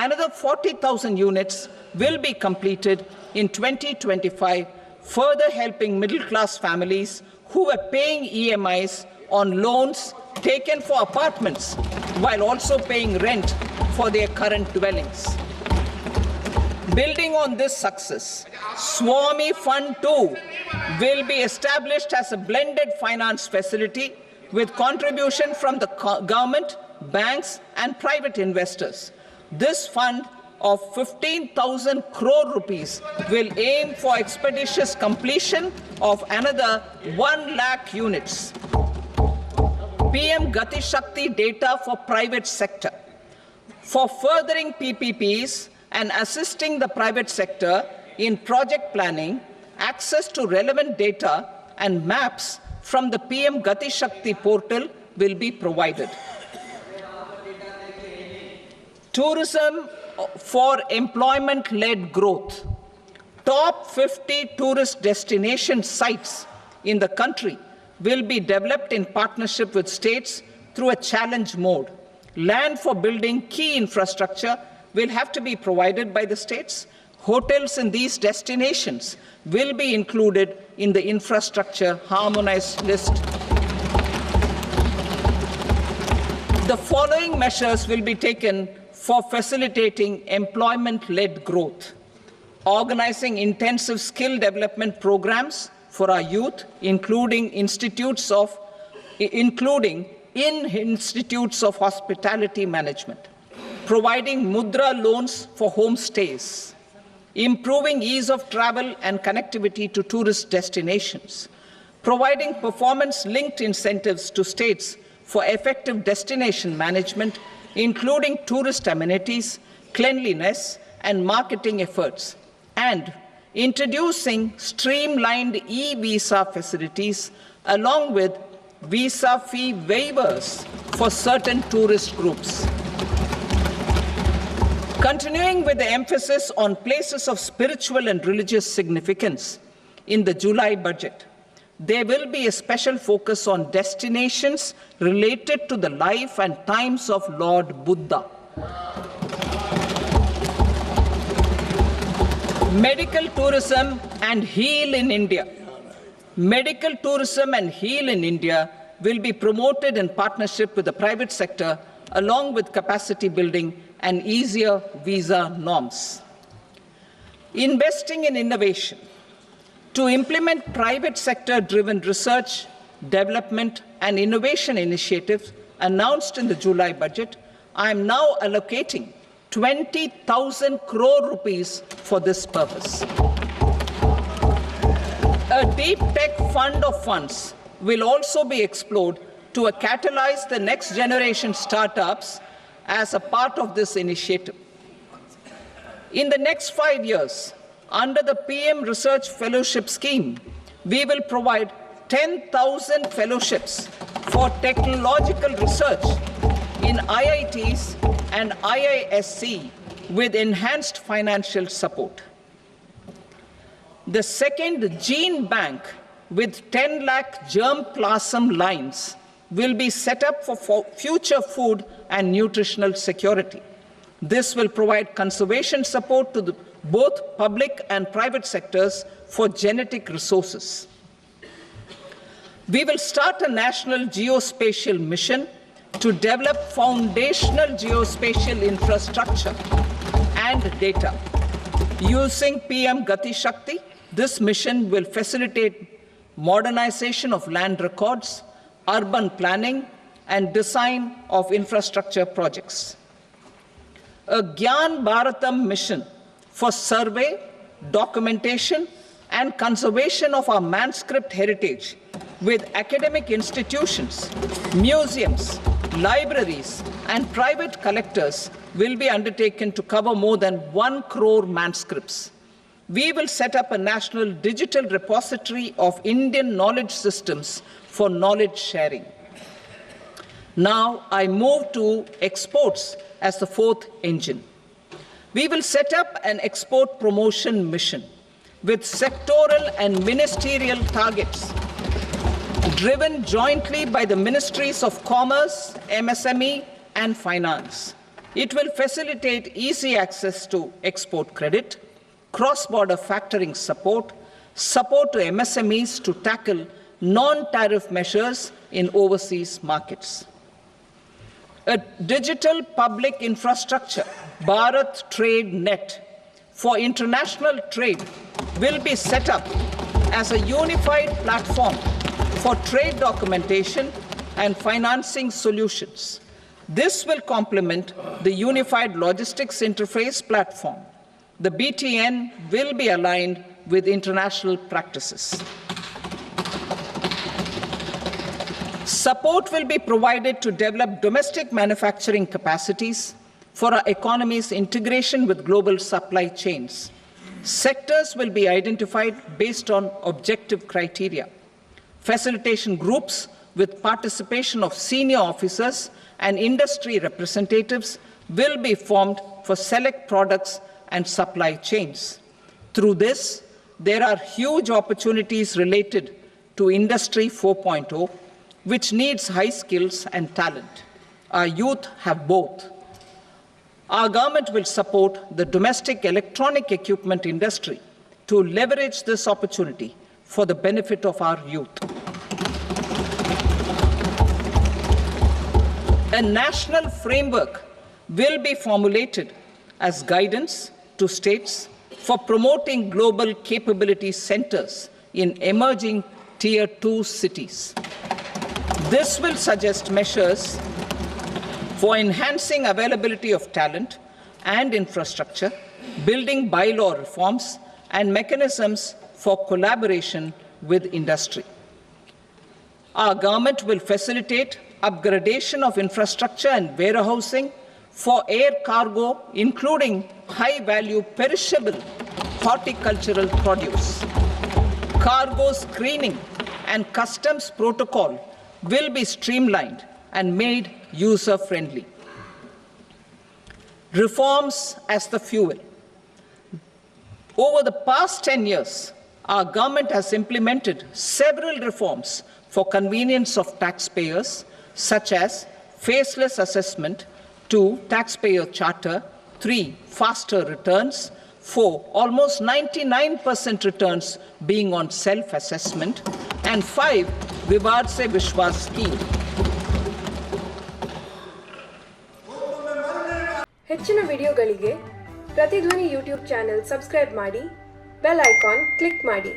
Another 40,000 units will be completed in 2025, further helping middle-class families who are paying EMIs on loans taken for apartments while also paying rent for their current dwellings. Building on this success, Swami Fund 2 will be established as a blended finance facility with contribution from the government, banks and private investors. This fund of 15,000 crore rupees will aim for expeditious completion of another 1 lakh units. PM Gati Shakti data for private sector. For furthering PPPs and assisting the private sector in project planning, access to relevant data and maps from the PM Gati Shakti portal will be provided. Tourism for employment-led growth. Top 50 tourist destination sites in the country will be developed in partnership with states through a challenge mode. Land for building key infrastructure will have to be provided by the states. Hotels in these destinations will be included in the infrastructure harmonized list. The following measures will be taken for facilitating employment-led growth: organizing intensive skill development programs for our youth, including in institutes of hospitality management, providing mudra loans for homestays, improving ease of travel and connectivity to tourist destinations, providing performance-linked incentives to states for effective destination management, including tourist amenities, cleanliness, and marketing efforts, and introducing streamlined e-visa facilities along with visa fee waivers for certain tourist groups. Continuing with the emphasis on places of spiritual and religious significance, in the July budget, there will be a special focus on destinations related to the life and times of Lord Buddha. Medical tourism and heal in India. Medical tourism and heal in India will be promoted in partnership with the private sector, along with capacity building and easier visa norms. Investing in innovation. To implement private sector-driven research, development, and innovation initiatives announced in the July budget, I am now allocating 20,000 crore rupees for this purpose. A deep tech fund of funds will also be explored to catalyze the next generation startups as a part of this initiative. In the next 5 years, under the PM Research Fellowship Scheme, we will provide 10,000 fellowships for technological research in IITs and IISc with enhanced financial support. The second gene bank with 10 lakh germ plasm lines will be set up for future food and nutritional security. This will provide conservation support to both public and private sectors for genetic resources. We will start a national geospatial mission to develop foundational geospatial infrastructure and data. Using PM Gati Shakti, this mission will facilitate modernization of land records, urban planning, and design of infrastructure projects. A Gyan Bharatam mission for survey, documentation, and conservation of our manuscript heritage with academic institutions, museums, libraries, and private collectors will be undertaken to cover more than 1 crore manuscripts. We will set up a national digital repository of Indian knowledge systems for knowledge sharing. Now I move to exports as the fourth engine. We will set up an export promotion mission with sectoral and ministerial targets driven jointly by the Ministries of Commerce, MSME, and Finance. It will facilitate easy access to export credit, cross-border factoring support, support to MSMEs to tackle non-tariff measures in overseas markets. A digital public infrastructure, Bharat Trade Net, for international trade will be set up as a unified platform for trade documentation and financing solutions. This will complement the Unified Logistics Interface platform. The BTN will be aligned with international practices. Support will be provided to develop domestic manufacturing capacities for our economy's integration with global supply chains. Sectors will be identified based on objective criteria. Facilitation groups with participation of senior officers and industry representatives will be formed for select products and supply chains. Through this, there are huge opportunities related to Industry 4.0, which needs high skills and talent. Our youth have both. Our government will support the domestic electronic equipment industry to leverage this opportunity for the benefit of our youth. A national framework will be formulated as guidance to states for promoting global capability centers in emerging Tier 2 cities. This will suggest measures for enhancing availability of talent and infrastructure, building bylaw reforms, and mechanisms for collaboration with industry. Our government will facilitate upgradation of infrastructure and warehousing for air cargo, including high-value perishable horticultural produce. Cargo screening and customs protocol will be streamlined and made user-friendly. Reforms as the fuel. Over the past 10 years, our government has implemented several reforms for convenience of taxpayers, such as faceless assessment, 2, taxpayer charter, 3, faster returns, 4, almost 99% returns being on self-assessment, and 5, Vivad Se Vishwas scheme. ಹೆಚ್ಚಿನ ವಿಡಿಯೋಗಳಿಗೆ ಪ್ರತಿಧ್ವನಿ YouTube channel subscribe ಮಾಡಿ, bell icon click ಮಾಡಿ.